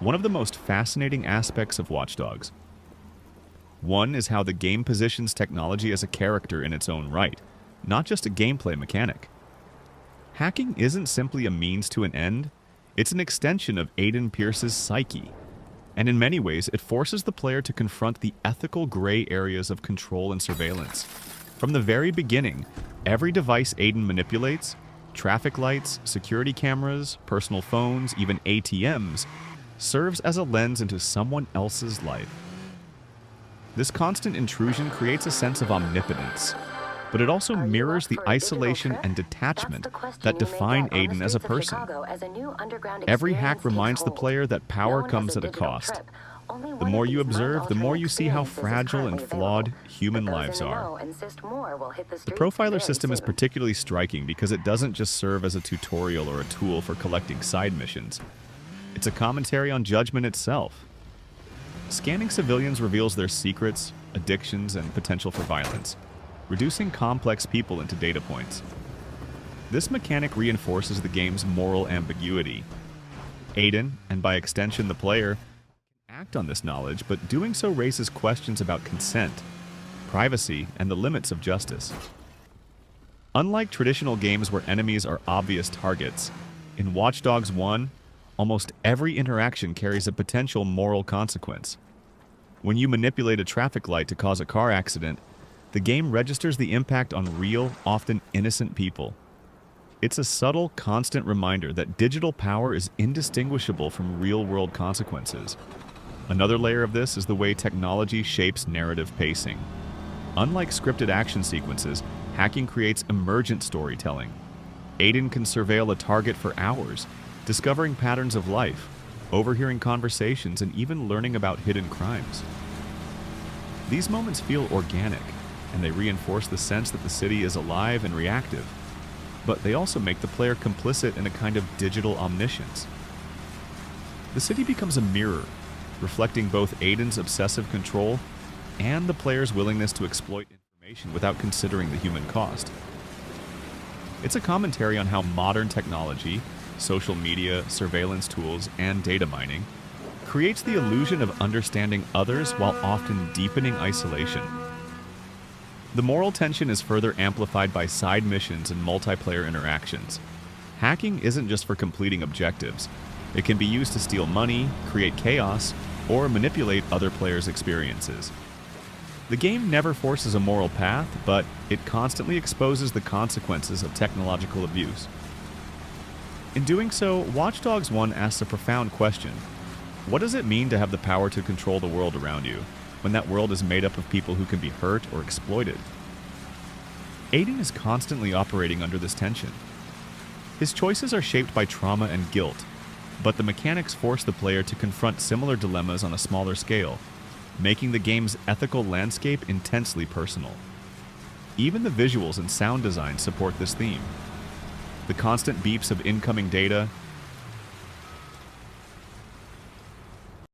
one of the most fascinating aspects of Watch Dogs. One is how the game positions technology as a character in its own right, not just a gameplay mechanic. Hacking isn't simply a means to an end, it's an extension of Aiden Pearce's psyche, and in many ways it forces the player to confront the ethical gray areas of control and surveillance. From the very beginning, every device Aiden manipulates, traffic lights, security cameras, personal phones, even ATMs, serves as a lens into someone else's life. This constant intrusion creates a sense of omnipotence, but it also mirrors the isolation and detachment that define Aiden as a person. Every hack reminds the player that power comes at a cost. The more you observe, the more you see how fragile and flawed human lives are. The profiler system is particularly striking because it doesn't just serve as a tutorial or a tool for collecting side missions. It's a commentary on judgment itself. Scanning civilians reveals their secrets, addictions, and potential for violence, reducing complex people into data points. This mechanic reinforces the game's moral ambiguity. Aiden, and by extension the player, act on this knowledge, but doing so raises questions about consent, privacy, and the limits of justice. Unlike traditional games where enemies are obvious targets, in Watch Dogs 1, almost every interaction carries a potential moral consequence. When you manipulate a traffic light to cause a car accident, the game registers the impact on real, often innocent people. It's a subtle, constant reminder that digital power is indistinguishable from real-world consequences. Another layer of this is the way technology shapes narrative pacing. Unlike scripted action sequences, hacking creates emergent storytelling. Aiden can surveil a target for hours, discovering patterns of life, overhearing conversations, and even learning about hidden crimes. These moments feel organic, and they reinforce the sense that the city is alive and reactive, but they also make the player complicit in a kind of digital omniscience. The city becomes a mirror, reflecting both Aiden's obsessive control and the player's willingness to exploit information without considering the human cost. It's a commentary on how modern technology, social media, surveillance tools, and data mining creates the illusion of understanding others while often deepening isolation. The moral tension is further amplified by side missions and multiplayer interactions. Hacking isn't just for completing objectives. It can be used to steal money, create chaos, or manipulate other players' experiences. The game never forces a moral path, but it constantly exposes the consequences of technological abuse. In doing so, Watch Dogs 1 asks a profound question. What does it mean to have the power to control the world around you, when that world is made up of people who can be hurt or exploited? Aiden is constantly operating under this tension. His choices are shaped by trauma and guilt, but the mechanics force the player to confront similar dilemmas on a smaller scale, making the game's ethical landscape intensely personal. Even the visuals and sound design support this theme. The constant beeps of incoming data,